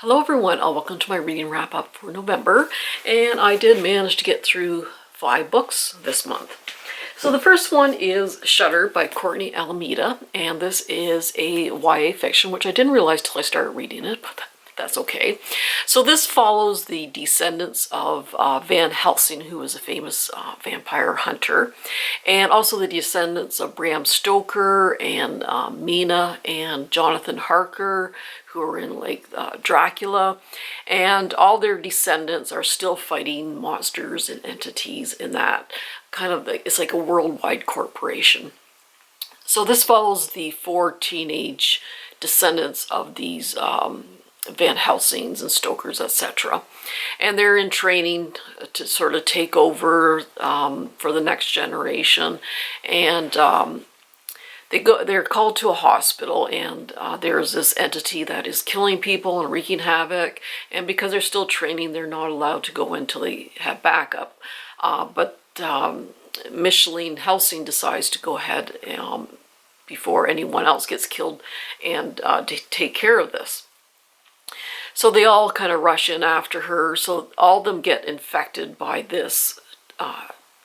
Hello everyone, welcome to my reading wrap up for November, and I did manage to get through 5 books this month. So the first one is Shudder by Courtney Alameda, and this is a YA fiction, which I didn't realize till I started reading it, but that's okay. So this follows the descendants of Van Helsing, who was a famous vampire hunter, and also the descendants of Bram Stoker and Mina and Jonathan Harker, who are in Dracula, and all their descendants are still fighting monsters and entities in that kind of, it's like a worldwide corporation. So this follows the 4 teenage descendants of these Van Helsings and Stokers, etc. And they're in training to sort of take over for the next generation. And they're called to a hospital, and there's this entity that is killing people and wreaking havoc. And because they're still training, they're not allowed to go until they have backup. But Micheline Helsing decides to go ahead before anyone else gets killed and to take care of this. So they all kind of rush in after her. So all of them get infected by this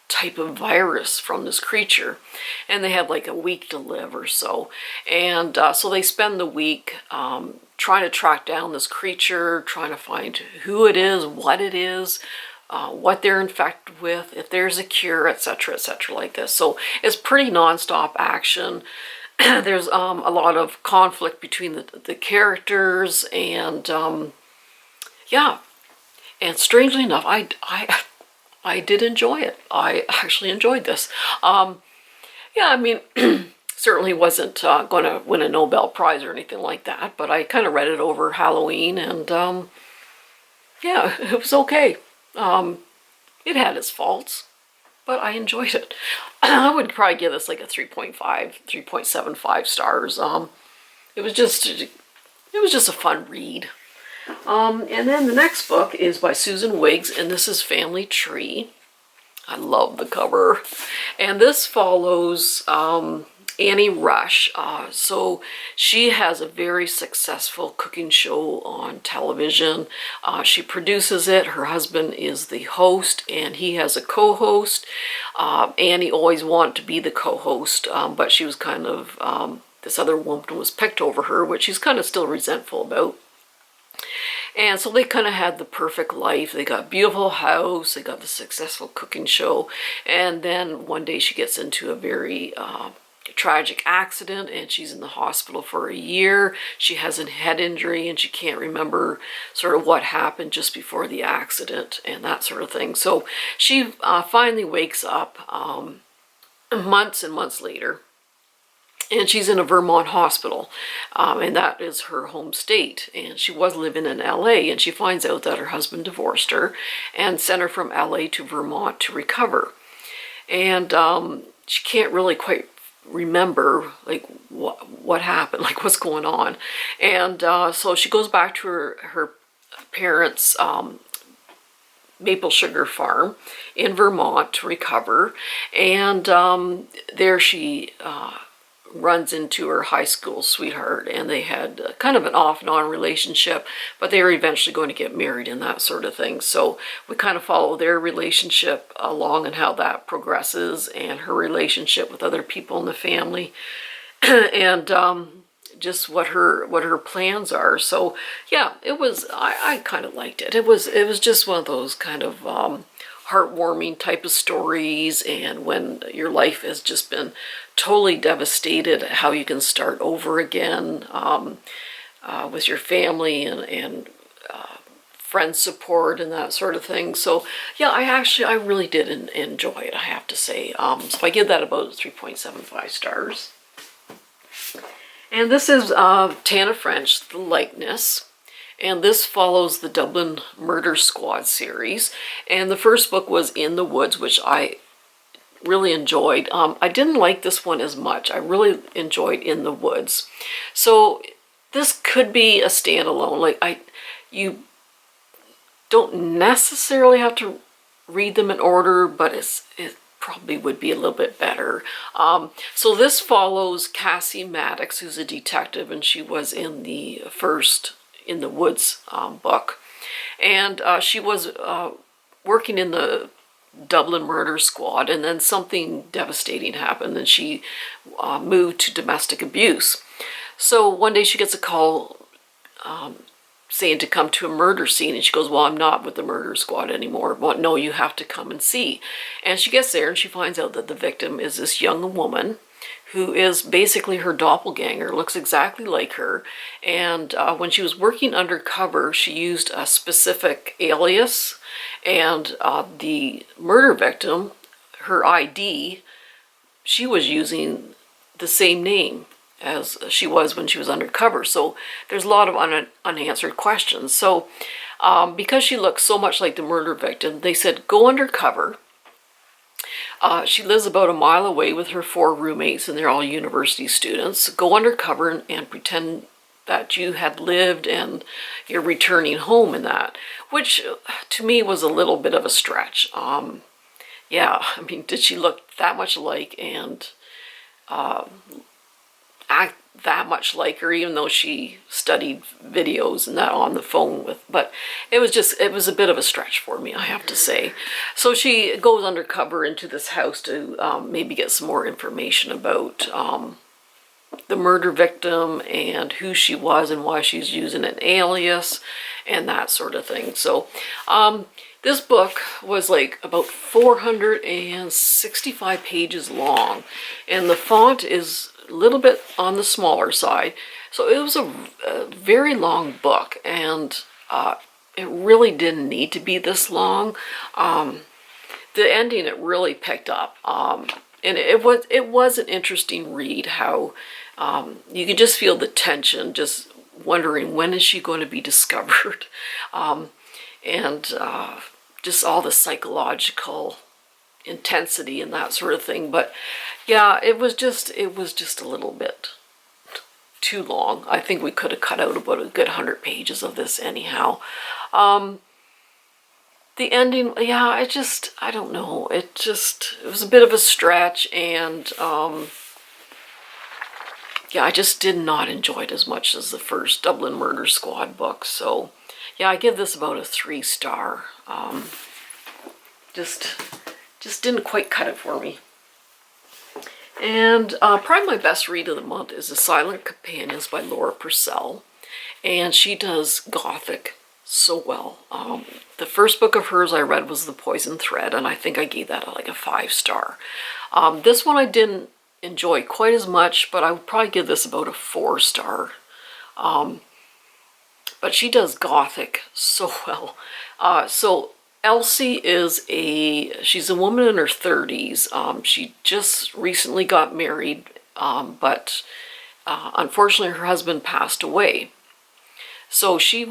type of virus from this creature. And they have like a week to live or so. And so they spend the week trying to track down this creature, trying to find who it is, what they're infected with, if there's a cure, etc., etc., like this. So it's pretty non-stop action. There's a lot of conflict between the characters, and yeah, and strangely enough, I did enjoy it. I actually enjoyed this. Yeah, I mean, certainly wasn't going to win a Nobel Prize or anything like that, but I kind of read it over Halloween, and yeah, it was okay. It had its faults, but I enjoyed it. I would probably give this like a 3.5, 3.75 stars. It was just a fun read. And then the next book is by Susan Wiggs, and this is Family Tree. I love the cover. And this follows Annie Rush. So she has a very successful cooking show on television. She produces it. Her husband is the host, and he has a co-host. Annie always wanted to be the co-host, but she was kind of, this other woman was picked over her, which she's kind of still resentful about. And so they kind of had the perfect life. They got a beautiful house, they got the successful cooking show, and then one day she gets into a very tragic accident, and she's in the hospital for a year. She has a head injury, and she can't remember sort of what happened just before the accident and that sort of thing. So she finally wakes up months and months later, and she's in a Vermont hospital, and that is her home state. And she was living in LA, and she finds out that her husband divorced her and sent her from LA to Vermont to recover. And she can't really quite remember like what happened, like what's going on. And so she goes back to her parents' maple sugar farm in Vermont to recover. And there she runs into her high school sweetheart, and they had kind of an off and on relationship, but they were eventually going to get married and that sort of thing. So we kind of follow their relationship along and how that progresses, and her relationship with other people in the family, and just what her plans are. So yeah, it was, I kind of liked it. It was just one of those kind of heartwarming type of stories, and when your life has just been totally devastated, how you can start over again with your family and friend support and that sort of thing. So yeah, I really did enjoy it, I have to say. So I give that about 3.75 stars. And this is Tana French, The Likeness. And this follows the Dublin Murder Squad series. And the first book was In the Woods, which I really enjoyed. I didn't like this one as much. I really enjoyed In the Woods. So this could be a standalone. Like you don't necessarily have to read them in order, but it probably would be a little bit better. So this follows Cassie Maddox, who's a detective, and she was in the first in the Woods book. And she was working in the Dublin murder squad, and then something devastating happened, and she moved to domestic abuse. So one day she gets a call saying to come to a murder scene, and she goes, well, I'm not with the murder squad anymore. Well, no, you have to come and see. And she gets there and she finds out that the victim is this young woman who is basically her doppelganger, looks exactly like her. And when she was working undercover, she used a specific alias, and the murder victim, her ID, she was using the same name as she was when she was undercover. So there's a lot of unanswered questions. So because she looks so much like the murder victim, they said, go undercover. She lives about a mile away with her 4 roommates, and they're all university students. Go undercover and pretend that you had lived and you're returning home and that, which to me was a little bit of a stretch. Yeah, I mean, did she look that much alike and act that much like her, even though she studied videos and that on the phone with, but it was a bit of a stretch for me, I have to say. So she goes undercover into this house to maybe get some more information about the murder victim and who she was and why she's using an alias and that sort of thing. So this book was like about 465 pages long, and the font is a little bit on the smaller side. So it was a very long book, and it really didn't need to be this long. The ending, it really picked up. And it was an interesting read, how you can just feel the tension, just wondering when is she going to be discovered, and just all the psychological intensity and that sort of thing. But yeah, it was just a little bit too long. I think we could have cut out about a good 100 pages of this anyhow. The ending, yeah, I don't know. It was a bit of a stretch, and yeah, I just did not enjoy it as much as the first Dublin Murder Squad book. So yeah, I give this about a 3-star. Just didn't quite cut it for me. And probably my best read of the month is The Silent Companions by Laura Purcell. And she does Gothic so well. The first book of hers I read was The Poison Thread, and I think I gave that like a 5-star. This one I didn't enjoy quite as much, but I would probably give this about a 4-star. But she does Gothic so well. So Elsie she's a woman in her 30s. She just recently got married, but unfortunately her husband passed away. So she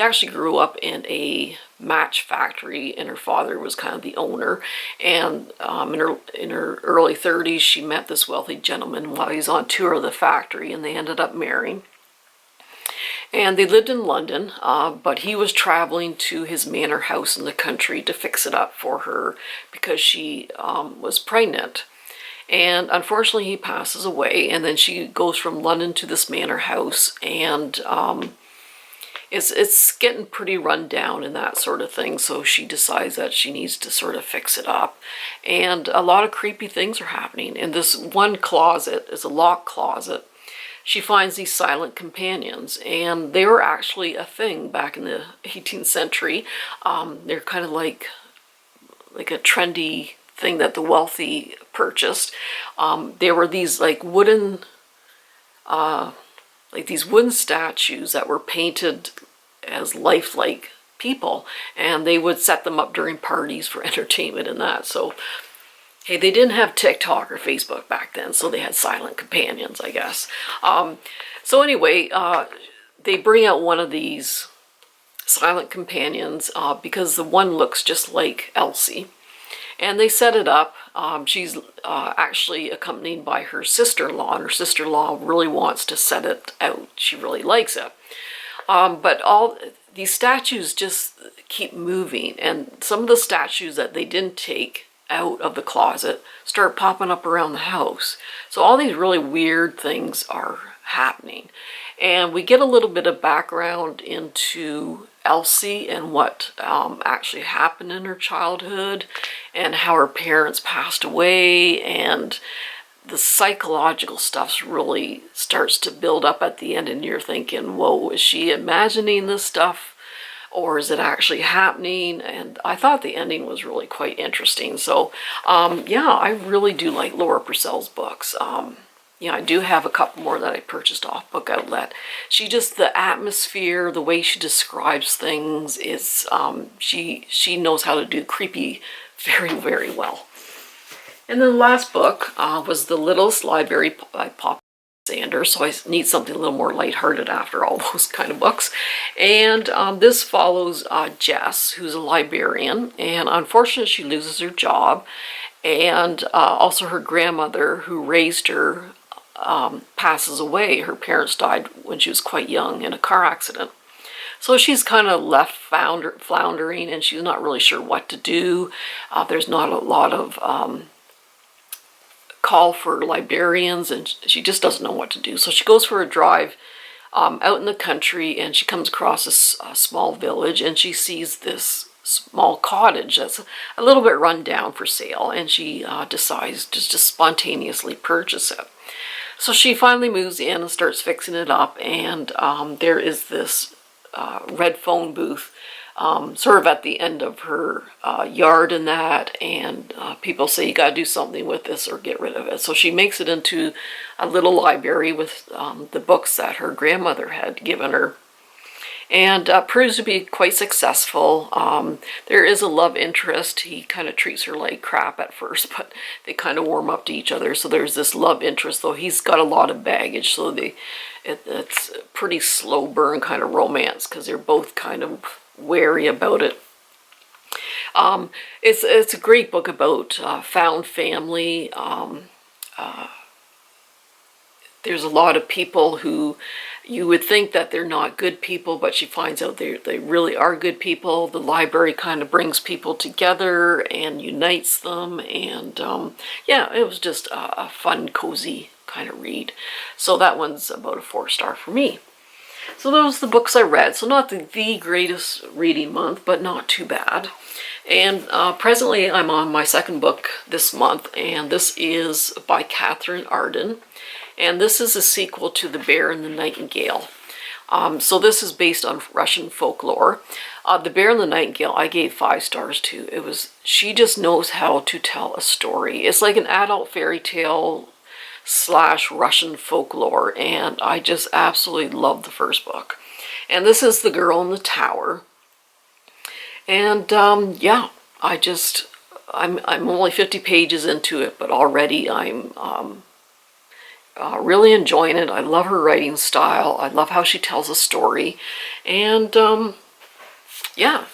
actually grew up in a match factory, and her father was kind of the owner. And in her early 30s, she met this wealthy gentleman while he was on tour of the factory, and they ended up marrying. And they lived in London, but he was traveling to his manor house in the country to fix it up for her because she was pregnant. And unfortunately, he passes away, and then she goes from London to this manor house, and it's getting pretty run down and that sort of thing. So she decides that she needs to sort of fix it up, and a lot of creepy things are happening. In this one closet is a locked closet. She finds these silent companions, and they were actually a thing back in the 18th century. They're kind of like a trendy thing that the wealthy purchased. There were these like wooden statues that were painted as lifelike people, and they would set them up during parties for entertainment and that. So hey, they didn't have TikTok or Facebook back then, so they had silent companions, I guess. So anyway, they bring out one of these silent companions because the one looks just like Elsie. And they set it up. She's actually accompanied by her sister-in-law, and her sister-in-law really wants to set it out. She really likes it. But all these statues just keep moving, and some of the statues that they didn't take out of the closet start popping up around the house. So all these really weird things are happening. And we get a little bit of background into Elsie and what actually happened in her childhood and how her parents passed away, and the psychological stuff really starts to build up at the end, and you're thinking, whoa, is she imagining this stuff or is it actually happening? And I thought the ending was really quite interesting. So yeah, I really do like Laura Purcell's books. Yeah, I do have a couple more that I purchased off Book Outlet. The atmosphere, the way she describes things is, she knows how to do creepy very, very well. And then the last book was The Littlest Library by Pop Sanders, so I need something a little more lighthearted after all those kind of books. And this follows Jess, who's a librarian, and unfortunately she loses her job, and also her grandmother who raised her passes away. Her parents died when she was quite young in a car accident. So she's kind of left floundering, and she's not really sure what to do. There's not a lot of call for librarians, and she just doesn't know what to do. So she goes for a drive out in the country, and she comes across a small village, and she sees this small cottage that's a little bit run down for sale, and she decides to just spontaneously purchase it. So she finally moves in and starts fixing it up, and there is this red phone booth sort of at the end of her yard and that, and people say you gotta do something with this or get rid of it. So she makes it into a little library with the books that her grandmother had given her, and proves to be quite successful. There is a love interest. He kind of treats her like crap at first, but they kind of warm up to each other. So there's this love interest, though he's got a lot of baggage, so it's a pretty slow burn kind of romance because they're both kind of wary about it. It's a great book about found family. There's a lot of people who you would think that they're not good people, but she finds out they really are good people. The library kind of brings people together and unites them, and yeah, it was just a fun, cozy kind of read. So that one's about a 4-star for me. So those are the books I read. So not the greatest reading month, but not too bad. And presently I'm on my second book this month, and this is by Catherine Arden. And this is a sequel to The Bear and the Nightingale. So this is based on Russian folklore. The Bear and the Nightingale, I gave 5 stars to. She just knows how to tell a story. It's like an adult fairy tale / Russian folklore, and I just absolutely love the first book. And this is The Girl in the Tower. And yeah, I'm only 50 pages into it, but already I'm really enjoying it. I love her writing style. I love how she tells a story. And yeah,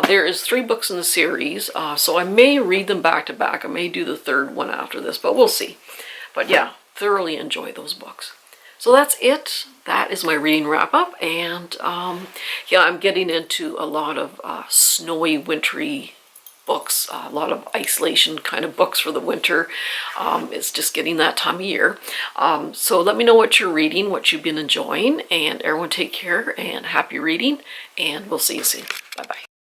there is 3 books in the series, so I may read them back to back. I may do the 3rd one after this, but we'll see. But yeah, thoroughly enjoy those books. So that's it. That is my reading wrap up. And yeah, I'm getting into a lot of snowy, wintry books, a lot of isolation kind of books for the winter. It's just getting that time of year. So let me know what you're reading, what you've been enjoying, and everyone take care and happy reading, and we'll see you soon. Bye-bye.